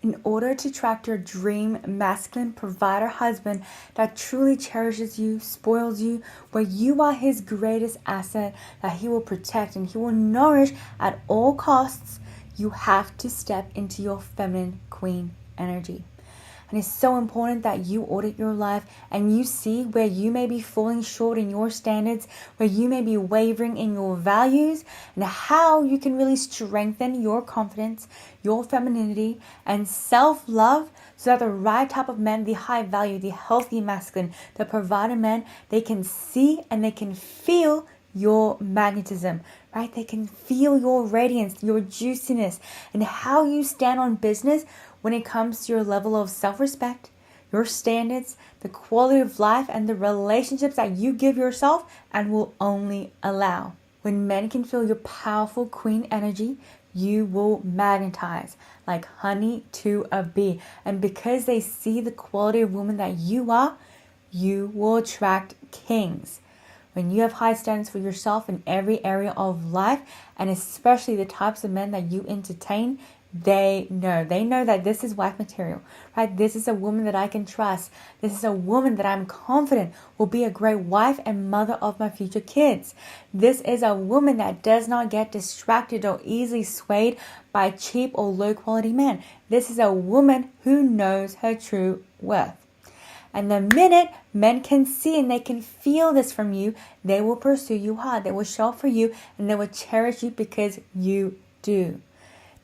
In order to attract your dream masculine provider husband that truly cherishes you, spoils you, where you are his greatest asset that he will protect and he will nourish at all costs, you have to step into your feminine queen energy. And it's so important that you audit your life and you see where you may be falling short in your standards, where you may be wavering in your values, and how you can really strengthen your confidence, your femininity, and self-love so that the right type of men, the high value, the healthy masculine, the provider men, they can see and they can feel your magnetism, right? They can feel your radiance, your juiciness, and how you stand on business when it comes to your level of self-respect, your standards, the quality of life, and the relationships that you give yourself and will only allow. When men can feel your powerful queen energy, you will magnetize like honey to a bee. And because they see the quality of woman that you are, you will attract kings. When you have high standards for yourself in every area of life, and especially the types of men that you entertain, they know that this is wife material, right? This is a woman that I can trust. This is a woman that I'm confident will be a great wife and mother of my future kids. This is a woman that does not get distracted or easily swayed by cheap or low quality men. This is a woman who knows her true worth. And the minute men can see and they can feel this from you, they will pursue you hard. They will show up for you and they will cherish you because you do.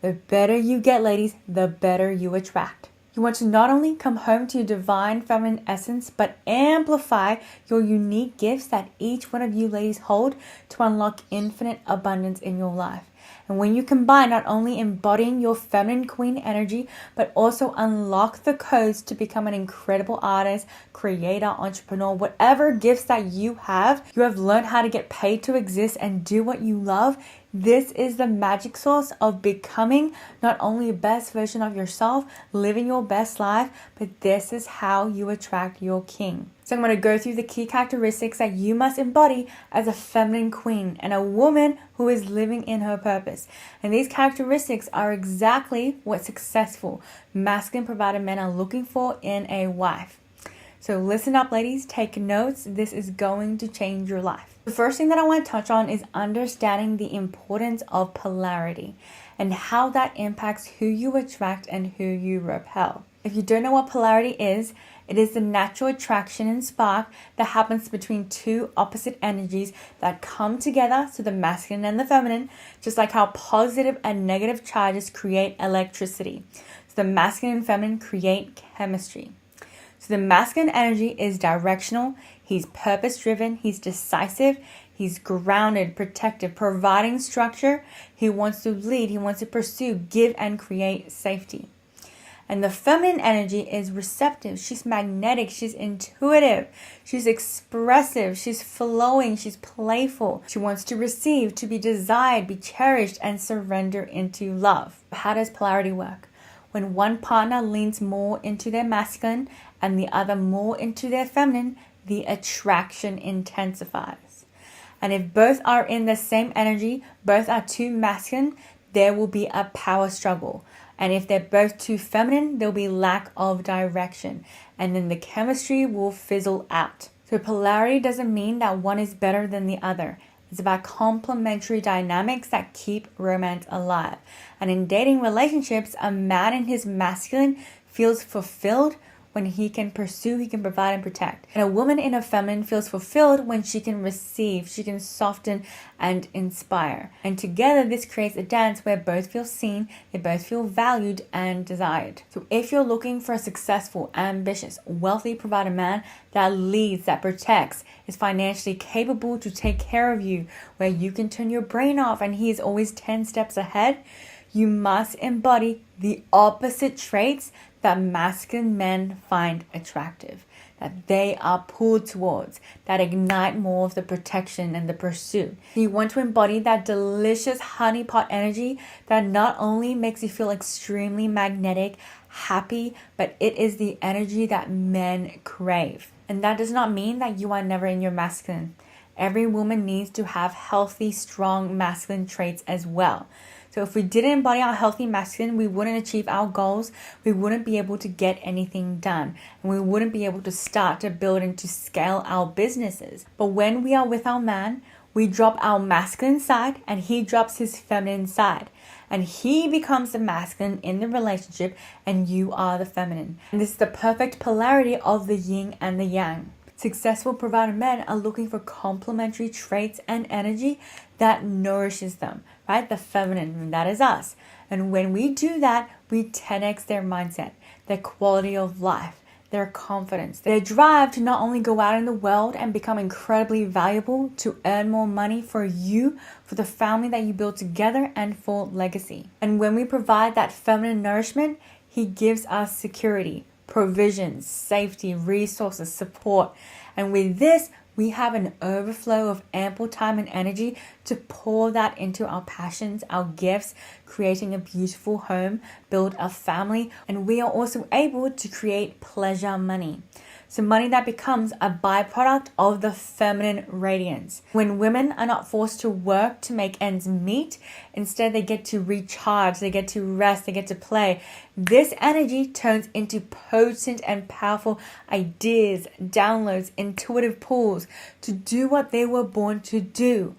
The better you get, ladies, the better you attract. You want to not only come home to your divine feminine essence, but amplify your unique gifts that each one of you ladies hold to unlock infinite abundance in your life. And when you combine not only embodying your feminine queen energy, but also unlock the codes to become an incredible artist, creator, entrepreneur, whatever gifts that you have learned how to get paid to exist and do what you love. This is the magic sauce of becoming not only the best version of yourself, living your best life, but this is how you attract your king. So I'm going to go through the key characteristics that you must embody as a feminine queen and a woman who is living in her purpose. And these characteristics are exactly what successful masculine provider men are looking for in a wife. So listen up, ladies, take notes. This is going to change your life. The first thing that I want to touch on is understanding the importance of polarity and how that impacts who you attract and who you repel. If you don't know what polarity is, it is the natural attraction and spark that happens between two opposite energies that come together, so the masculine and the feminine, just like how positive and negative charges create electricity. So the masculine and feminine create chemistry. So the masculine energy is directional, he's purpose-driven, he's decisive, he's grounded, protective, providing structure, he wants to lead, he wants to pursue, give, and create safety. And the feminine energy is receptive. She's magnetic. She's intuitive. She's expressive. She's flowing. She's playful. She wants to receive, to be desired, be cherished, and surrender into love. How does polarity work? When one partner leans more into their masculine and the other more into their feminine, the attraction intensifies. And if both are in the same energy, both are too masculine, there will be a power struggle. And if they're both too feminine, there'll be lack of direction. And then the chemistry will fizzle out. So polarity doesn't mean that one is better than the other. It's about complementary dynamics that keep romance alive. And in dating relationships, a man in his masculine feels fulfilled when he can pursue, he can provide and protect. And a woman in a feminine feels fulfilled when she can receive, she can soften and inspire. And together this creates a dance where both feel seen, they both feel valued and desired. So if you're looking for a successful, ambitious, wealthy provider man that leads, that protects, is financially capable to take care of you, where you can turn your brain off and he is always 10 steps ahead, you must embody the opposite traits that masculine men find attractive, that they are pulled towards, that ignite more of the protection and the pursuit. You want to embody that delicious honeypot energy that not only makes you feel extremely magnetic, happy, but it is the energy that men crave. And that does not mean that you are never in your masculine. Every woman needs to have healthy, strong masculine traits as well. So if we didn't embody our healthy masculine, we wouldn't achieve our goals. We wouldn't be able to get anything done. And we wouldn't be able to start to build and to scale our businesses. But when we are with our man, we drop our masculine side and he drops his feminine side. And he becomes the masculine in the relationship and you are the feminine. And this is the perfect polarity of the yin and the yang. Successful provider men are looking for complementary traits and energy that nourishes them, right? The feminine, that is us. And when we do that, we 10x their mindset, their quality of life, their confidence, their drive to not only go out in the world and become incredibly valuable, to earn more money for you, for the family that you build together, and for legacy. And when we provide that feminine nourishment, he gives us security, provisions, safety, resources, support. And with this, we have an overflow of ample time and energy to pour that into our passions, our gifts, creating a beautiful home, build a family, and we are also able to create pleasure money. So money that becomes a byproduct of the feminine radiance. When women are not forced to work to make ends meet, instead they get to recharge, they get to rest, they get to play. This energy turns into potent and powerful ideas, downloads, intuitive pulls to do what they were born to do.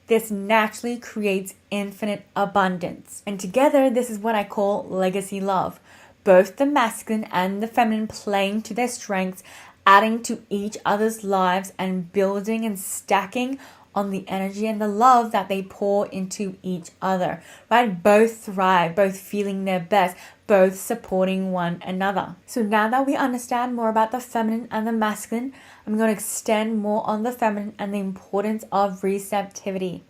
This naturally creates infinite abundance. And together, this is what I call legacy love. Both the masculine and the feminine playing to their strengths, adding to each other's lives and building and stacking on the energy and the love that they pour into each other, right? Both thrive, both feeling their best, both supporting one another. So now that we understand more about the feminine and the masculine, I'm going to extend more on the feminine and the importance of receptivity.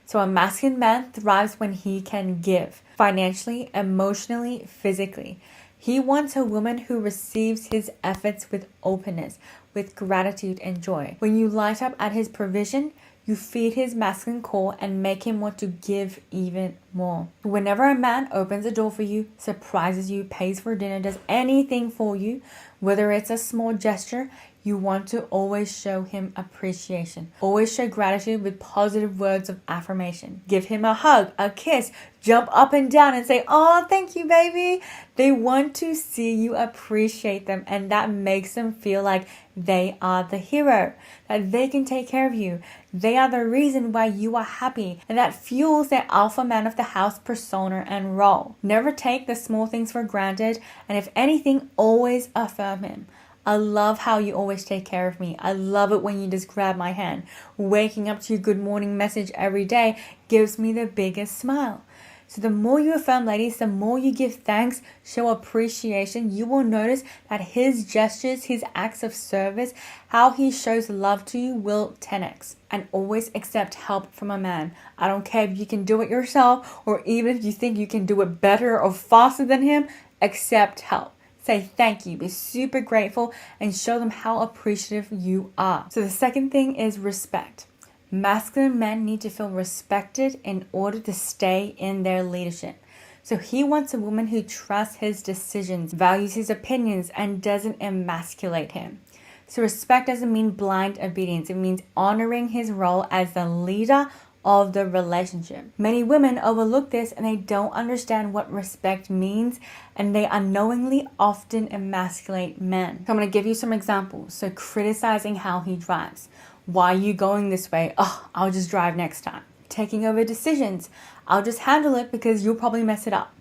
So a masculine man thrives when he can give, financially, emotionally, physically. He wants a woman who receives his efforts with openness, with gratitude and joy. When you light up at his provision, you feed his masculine core and make him want to give even more. Whenever a man opens a door for you, surprises you, pays for dinner, does anything for you, whether it's a small gesture, you want to always show him appreciation. Always show gratitude with positive words of affirmation. Give him a hug, a kiss, jump up and down and say, "Oh, thank you, baby." They want to see you appreciate them, and that makes them feel like they are the hero, that they can take care of you. They are the reason why you are happy, and that fuels their alpha man of the house persona and role. Never take the small things for granted, and if anything, always affirm him. I love how you always take care of me. I love it when you just grab my hand. Waking up to your good morning message every day gives me the biggest smile. So the more you affirm, ladies, the more you give thanks, show appreciation, you will notice that his gestures, his acts of service, how he shows love to you will 10x. And always accept help from a man. I don't care if you can do it yourself or even if you think you can do it better or faster than him, accept help. Say thank you, be super grateful, and show them how appreciative you are. So the second thing is respect. Masculine men need to feel respected in order to stay in their leadership. So he wants a woman who trusts his decisions, values his opinions, and doesn't emasculate him. So respect doesn't mean blind obedience. It means honoring his role as the leader of the relationship. Many women overlook this and they don't understand what respect means, and they unknowingly often emasculate men. So I'm going to give you some examples. So criticizing how he drives. Why are you going this way? Oh, I'll just drive next time. Taking over decisions. I'll just handle it because you'll probably mess it up.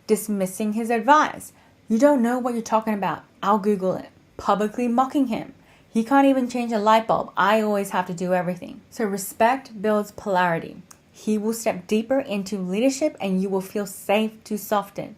Dismissing his advice. You don't know what you're talking about. I'll Google it. Publicly mocking him. He can't even change a light bulb. I always have to do everything. So respect builds polarity. He will step deeper into leadership and you will feel safe to soften.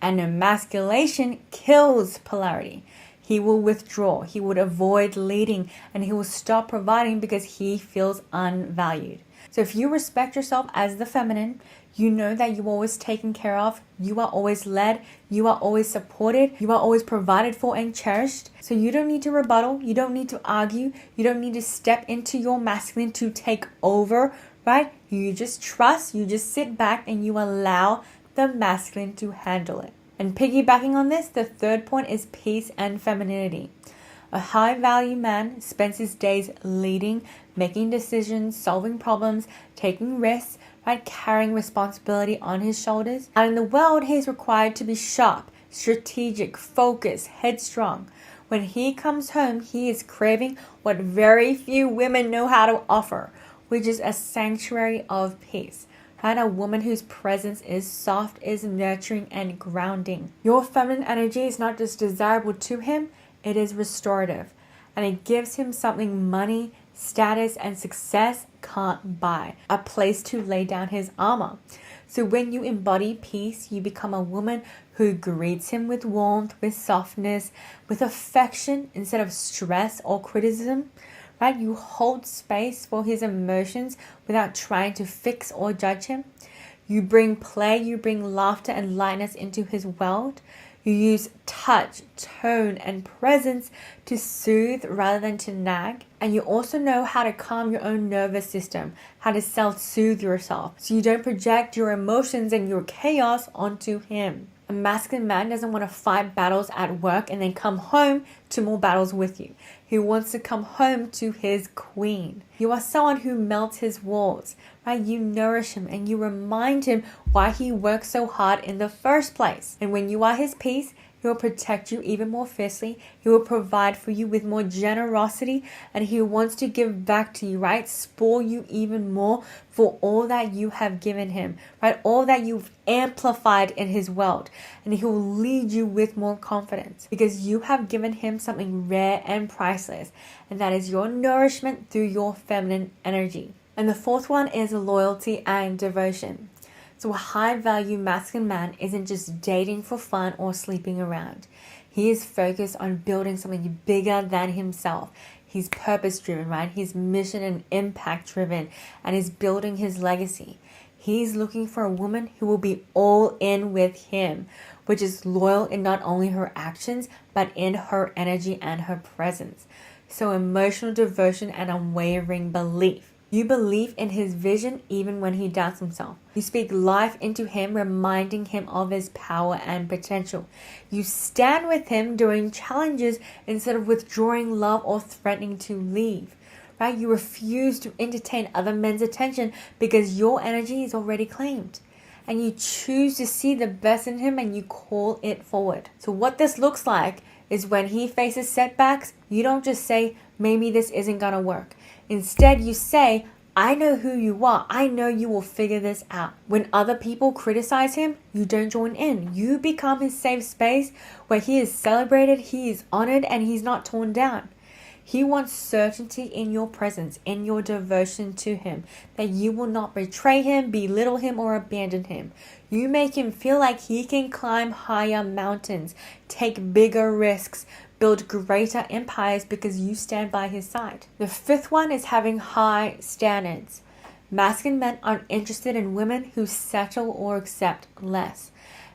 And emasculation kills polarity. He will withdraw. He would avoid leading and he will stop providing because he feels unvalued. So if you respect yourself as the feminine, you know that you're always taken care of, you are always led, you are always supported, you are always provided for and cherished. So you don't need to rebuttal, you don't need to argue, you don't need to step into your masculine to take over, right? You just trust, you just sit back and you allow the masculine to handle it. And piggybacking on this, the third point is peace and femininity. A high value man spends his days leading, making decisions, solving problems, taking risks, right? Carrying responsibility on his shoulders. And in the world, he is required to be sharp, strategic, focused, headstrong. When he comes home, he is craving what very few women know how to offer, which is a sanctuary of peace. Right? A woman whose presence is soft, is nurturing, and grounding. Your feminine energy is not just desirable to him, it is restorative. And it gives him something money, status, and success can't buy. A place to lay down his armor. So when you embody peace, you become a woman who greets him with warmth, with softness, with affection instead of stress or criticism. Right? You hold space for his emotions without trying to fix or judge him. You bring play, you bring laughter and lightness into his world. You use touch, tone, and presence to soothe rather than to nag. And you also know how to calm your own nervous system, how to self-soothe yourself, so you don't project your emotions and your chaos onto him. A masculine man doesn't want to fight battles at work and then come home to more battles with you. He wants to come home to his queen. You are someone who melts his walls, right? You nourish him and you remind him why he worked so hard in the first place. And when you are his peace, he will protect you even more fiercely. He will provide for you with more generosity, and he wants to give back to you, right? Spoil you even more for all that you have given him, right? All that you've amplified in his world. And he will lead you with more confidence because you have given him something rare and priceless, and that is your nourishment through your feminine energy. And the fourth one is loyalty and devotion. So a high-value masculine man isn't just dating for fun or sleeping around. He is focused on building something bigger than himself. He's purpose-driven, right? He's mission and impact-driven, and is building his legacy. He's looking for a woman who will be all in with him, which is loyal in not only her actions, but in her energy and her presence. So emotional devotion and unwavering belief. You believe in his vision even when he doubts himself. You speak life into him, reminding him of his power and potential. You stand with him during challenges instead of withdrawing love or threatening to leave. Right? You refuse to entertain other men's attention because your energy is already claimed. And you choose to see the best in him and you call it forward. So what this looks like is when he faces setbacks, you don't just say, maybe this isn't gonna work. Instead, you say, I know who you are. I know you will figure this out. When other people criticize him, you don't join in. You become his safe space where he is celebrated, he is honored, and he's not torn down. He wants certainty in your presence, in your devotion to him, that you will not betray him, belittle him, or abandon him. You make him feel like he can climb higher mountains, take bigger risks, build greater empires because you stand by his side. The fifth one is having high standards. Masculine men aren't interested in women who settle or accept less.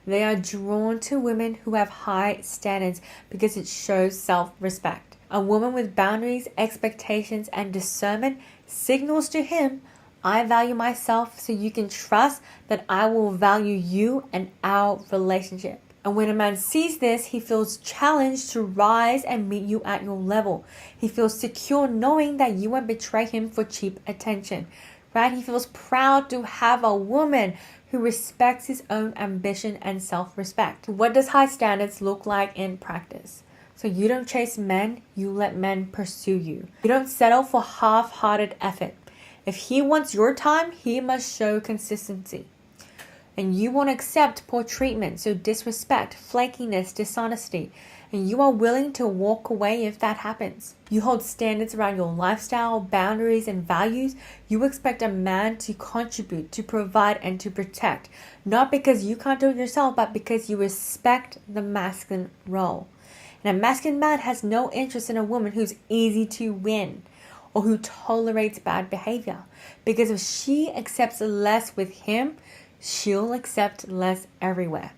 They are drawn to women who have high standards because it shows self-respect. A woman with boundaries, expectations, and discernment signals to him, I value myself so you can trust that I will value you and our relationship. And when a man sees this, he feels challenged to rise and meet you at your level. He feels secure knowing that you won't betray him for cheap attention. Right? He feels proud to have a woman who respects his own ambition and self-respect. What does high standards look like in practice? So you don't chase men, you let men pursue you. You don't settle for half-hearted effort. If he wants your time, he must show consistency. And you won't accept poor treatment, so disrespect, flakiness, dishonesty. And you are willing to walk away if that happens. You hold standards around your lifestyle, boundaries, and values. You expect a man to contribute, to provide, and to protect. Not because you can't do it yourself, but because you respect the masculine role. And a masculine man has no interest in a woman who's easy to win or who tolerates bad behavior. Because if she accepts less with him, she'll accept less everywhere,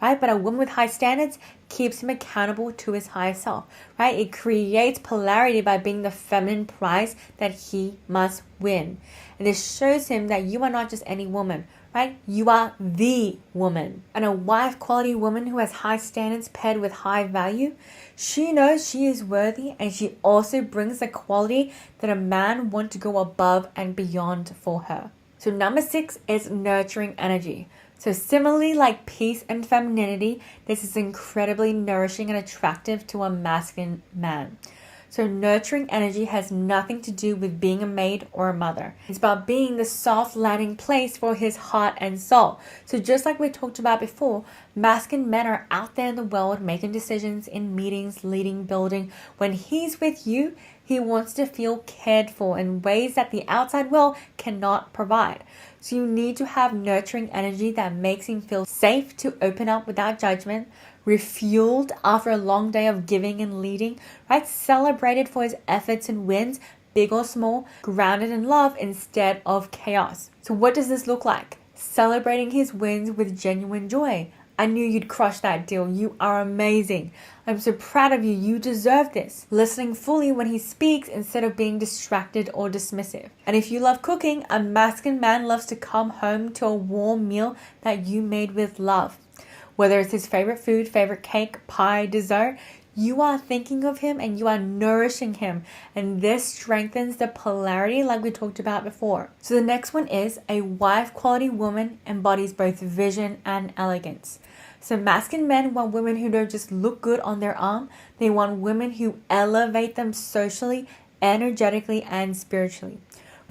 right? But a woman with high standards keeps him accountable to his higher self, right? It creates polarity by being the feminine prize that he must win. And this shows him that you are not just any woman, right? You are the woman. And a wife quality woman who has high standards paired with high value, she knows she is worthy, and she also brings the quality that a man wants to go above and beyond for her. So number 6 is nurturing energy. So similarly, like peace and femininity, this is incredibly nourishing and attractive to a masculine man. So nurturing energy has nothing to do with being a maid or a mother. It's about being the soft landing place for his heart and soul. So just like we talked about before, masculine men are out there in the world making decisions in meetings, leading, building. When he's with you, he wants to feel cared for in ways that the outside world cannot provide. So you need to have nurturing energy that makes him feel safe to open up without judgment, refueled after a long day of giving and leading, right? Celebrated for his efforts and wins, big or small, grounded in love instead of chaos. So what does this look like? Celebrating his wins with genuine joy. I knew you'd crush that deal. You are amazing. I'm so proud of you. You deserve this. Listening fully when he speaks instead of being distracted or dismissive. And if you love cooking, a masculine man loves to come home to a warm meal that you made with love. Whether it's his favorite food, favorite cake, pie, dessert, you are thinking of him and you are nourishing him. And this strengthens the polarity like we talked about before. So the next one is a wife quality woman embodies both vision and elegance. So masculine men want women who don't just look good on their arm. They want women who elevate them socially, energetically, and spiritually.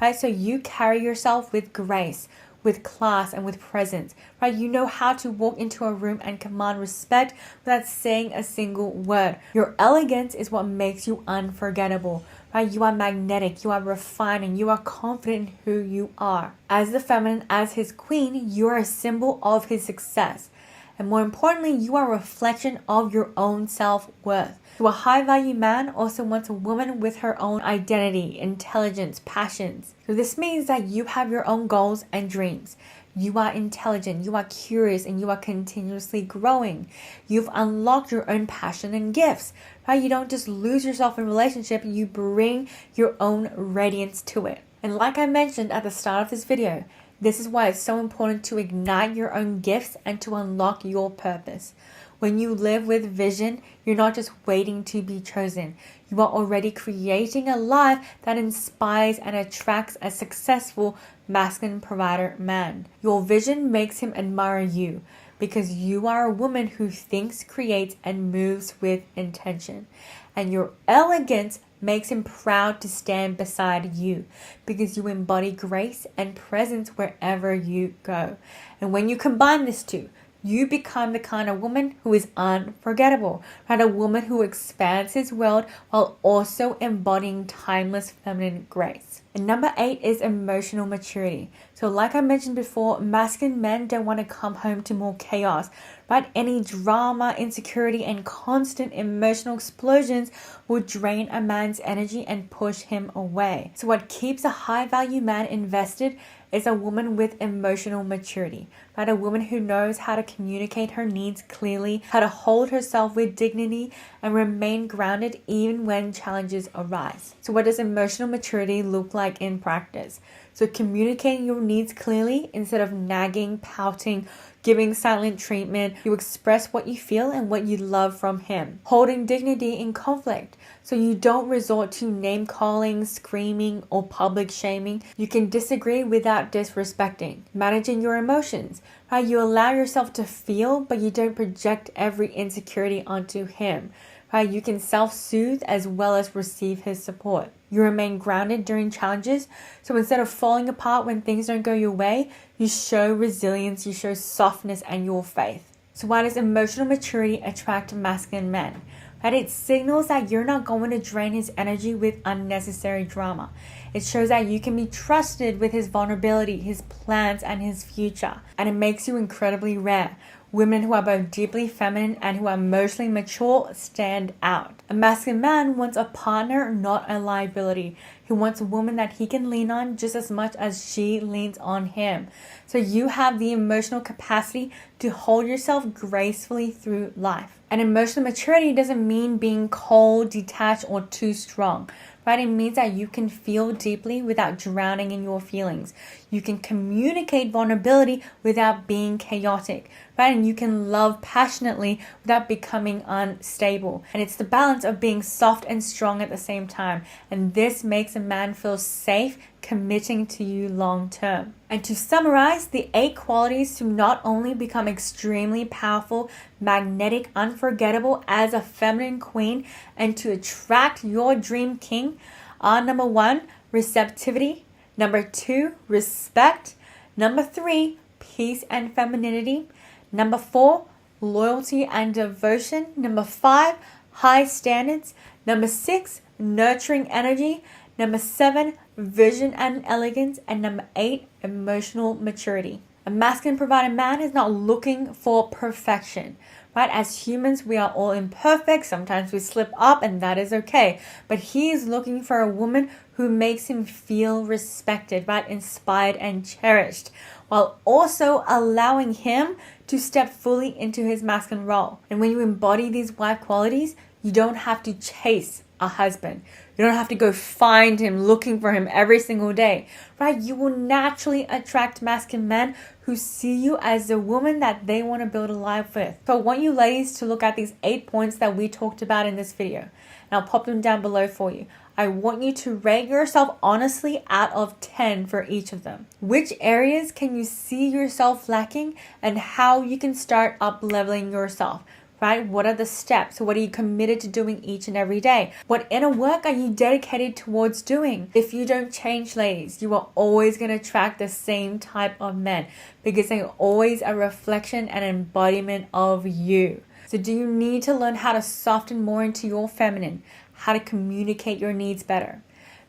Right? So you carry yourself with grace, with class, and with presence, right? You know how to walk into a room and command respect without saying a single word. Your elegance is what makes you unforgettable, right? You are magnetic, you are refining, you are confident in who you are. As the feminine, as his queen, you are a symbol of his success. And more importantly, you are a reflection of your own self-worth. So a high-value man also wants a woman with her own identity, intelligence, passions. So this means that you have your own goals and dreams. You are intelligent, you are curious, and you are continuously growing. You've unlocked your own passion and gifts, right? You don't just lose yourself in a relationship, you bring your own radiance to it. And like I mentioned at the start of this video, this is why it's so important to ignite your own gifts and to unlock your purpose. When you live with vision, you're not just waiting to be chosen. You are already creating a life that inspires and attracts a successful masculine provider man. Your vision makes him admire you because you are a woman who thinks, creates, and moves with intention. And your elegance makes him proud to stand beside you because you embody grace and presence wherever you go. And when you combine this two, you become the kind of woman who is unforgettable, right? A woman who expands his world while also embodying timeless feminine grace. And number 8 is emotional maturity. So like I mentioned before, masculine men don't want to come home to more chaos, right? Any drama, insecurity, and constant emotional explosions will drain a man's energy and push him away. So what keeps a high-value man invested is a woman with emotional maturity, right? A woman who knows how to communicate her needs clearly, how to hold herself with dignity, and remain grounded even when challenges arise. So what does emotional maturity look like in practice? So communicating your needs clearly instead of nagging, pouting, giving silent treatment. You express what you feel and what you love from him. Holding dignity in conflict. So you don't resort to name calling, screaming, or public shaming. You can disagree without disrespecting. Managing your emotions. Right? You allow yourself to feel, but you don't project every insecurity onto him. Right? You can self-soothe as well as receive his support. You remain grounded during challenges. So instead of falling apart when things don't go your way, you show resilience, you show softness and your faith. So why does emotional maturity attract masculine men? Right? It signals that you're not going to drain his energy with unnecessary drama. It shows that you can be trusted with his vulnerability, his plans, and his future. And it makes you incredibly rare. Women who are both deeply feminine and who are emotionally mature stand out. A masculine man wants a partner, not a liability. He wants a woman that he can lean on just as much as she leans on him. So you have the emotional capacity to hold yourself gracefully through life. And emotional maturity doesn't mean being cold, detached, or too strong. Right? It means that you can feel deeply without drowning in your feelings. You can communicate vulnerability without being chaotic. Right? And you can love passionately without becoming unstable. And it's the balance of being soft and strong at the same time. And this makes a man feel safe committing to you long term. And to summarize, the 8 qualities to not only become extremely powerful, magnetic, unforgettable as a feminine queen and to attract your dream king are: number 1, receptivity; number 2, respect; number 3, peace and femininity; number 4, loyalty and devotion; number 5, high standards; number 6, nurturing energy; number 7, vision and elegance; and number 8, emotional maturity. A masculine provider man is not looking for perfection, right? As humans, we are all imperfect. Sometimes we slip up, and that is okay. But he is looking for a woman who makes him feel respected, right? Inspired and cherished, while also allowing him to step fully into his masculine role. And when you embody these wife qualities, you don't have to chase a husband. You don't have to go find him, looking for him every single day, right? You will naturally attract masculine men who see you as the woman that they want to build a life with. So I want you ladies to look at these 8 points that we talked about in this video. And I'll pop them down below for you. I want you to rate yourself honestly out of 10 for each of them. Which areas can you see yourself lacking and how you can start up leveling yourself? Right? What are the steps? What are you committed to doing each and every day? What inner work are you dedicated towards doing? If you don't change, ladies, you are always going to attract the same type of men because they're always a reflection and embodiment of you. So do you need to learn how to soften more into your feminine? How to communicate your needs better?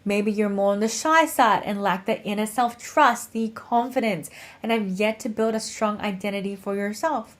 Maybe you're more on the shy side and lack the inner self-trust, the confidence, and have yet to build a strong identity for yourself.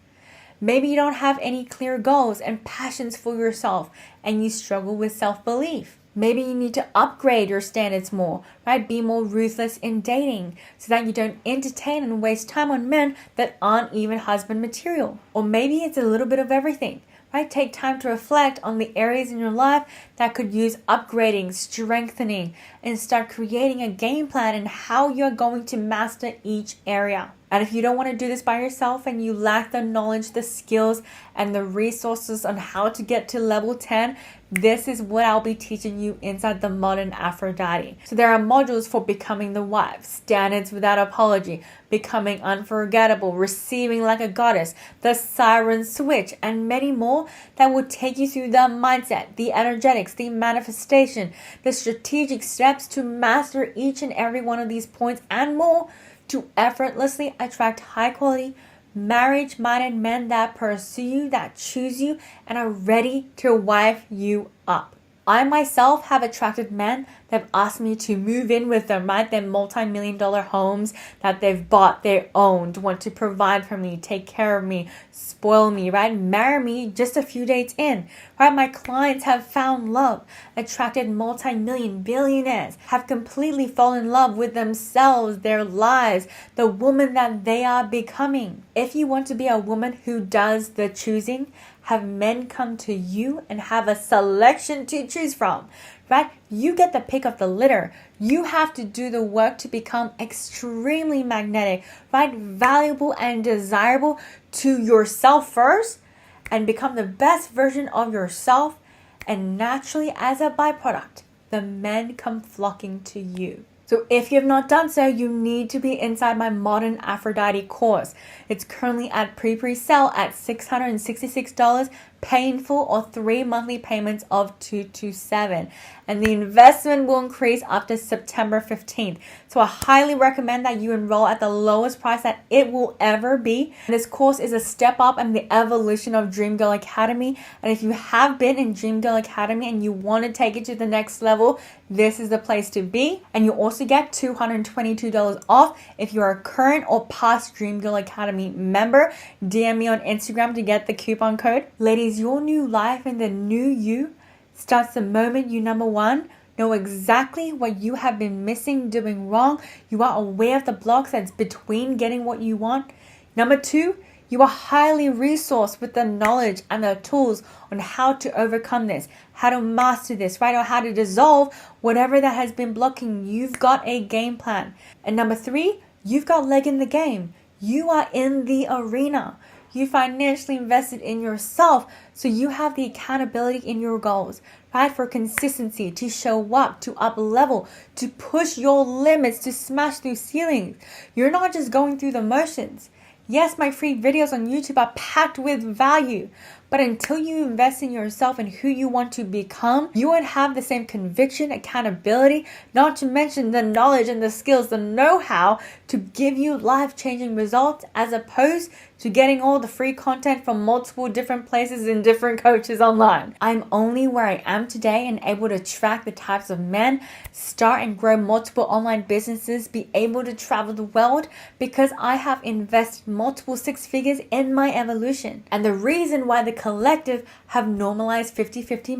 Maybe you don't have any clear goals and passions for yourself and you struggle with self-belief. Maybe you need to upgrade your standards more, right? Be more ruthless in dating so that you don't entertain and waste time on men that aren't even husband material. Or maybe it's a little bit of everything, right? Take time to reflect on the areas in your life that could use upgrading, strengthening, and start creating a game plan and how you're going to master each area. And if you don't want to do this by yourself and you lack the knowledge, the skills, and the resources on how to get to level 10, this is what I'll be teaching you inside the Modern Aphrodite. So there are modules for becoming the wife, standards without apology, becoming unforgettable, receiving like a goddess, the siren switch, and many more that will take you through the mindset, the energetics, the manifestation, the strategic steps to master each and every one of these points and more to effortlessly attract high quality, marriage-minded men that pursue you, that choose you, and are ready to wife you up. I myself have attracted men that have asked me to move in with them, right? Their multi-million-dollar homes that they've bought, they owned, want to provide for me, take care of me, spoil me, right? Marry me just a few dates in, right? My clients have found love, attracted multi-million billionaires, have completely fallen in love with themselves, their lives, the woman that they are becoming. If you want to be a woman who does the choosing, have men come to you and have a selection to choose from, right? You get the pick of the litter. You have to do the work to become extremely magnetic, right? Valuable and desirable to yourself first and become the best version of yourself. And naturally, as a byproduct, the men come flocking to you. So if you have not done so, you need to be inside my Modern Aphrodite course. It's currently at pre-sale at $666, pay in full or 3 monthly payments of $227. And the investment will increase after September 15th. So I highly recommend that you enroll at the lowest price that it will ever be. This course is a step up in the evolution of Dream Girl Academy. And if you have been in Dream Girl Academy and you want to take it to the next level, this is the place to be. And you also get $222 off if you're a current or past Dream Girl Academy member. DM me on Instagram to get the coupon code. Ladies, your new life and the new you starts the moment you, number 1, know exactly what you have been missing, doing wrong. You are aware of the blocks that's between getting what you want. Number 2, you are highly resourced with the knowledge and the tools on how to overcome this, how to master this, right? Or how to dissolve whatever that has been blocking. You've got a game plan. And number 3, you've got leg in the game. You are in the arena. You financially invested in yourself, so you have the accountability in your goals, right? For consistency, to show up, to up level, to push your limits, to smash through ceilings. You're not just going through the motions. Yes, my free videos on YouTube are packed with value, but until you invest in yourself and who you want to become, you won't have the same conviction, accountability, not to mention the knowledge and the skills, the know-how to give you life-changing results, as opposed to getting all the free content from multiple different places and different coaches online. I'm only where I am today and able to track the types of men, start and grow multiple online businesses, be able to travel the world, because I have invested multiple six figures in my evolution. And the reason why the collective have normalized 50-50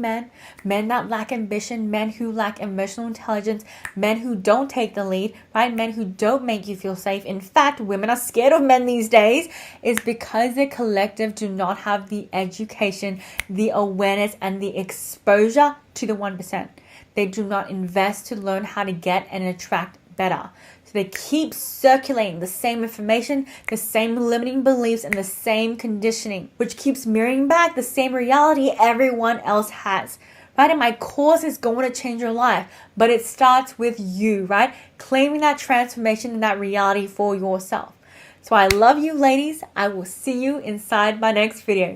men that lack ambition, men who lack emotional intelligence, men who don't take the lead, right? Men who don't make you feel safe. In fact, women are scared of men these days, is because the collective do not have the education, the awareness, and the exposure to the 1%. They do not invest to learn how to get and attract better. So they keep circulating the same information, the same limiting beliefs, and the same conditioning, which keeps mirroring back the same reality everyone else has. Right? And my course is going to change your life, but it starts with you, right? Claiming that transformation and that reality for yourself. So I love you, ladies. I will see you inside my next video.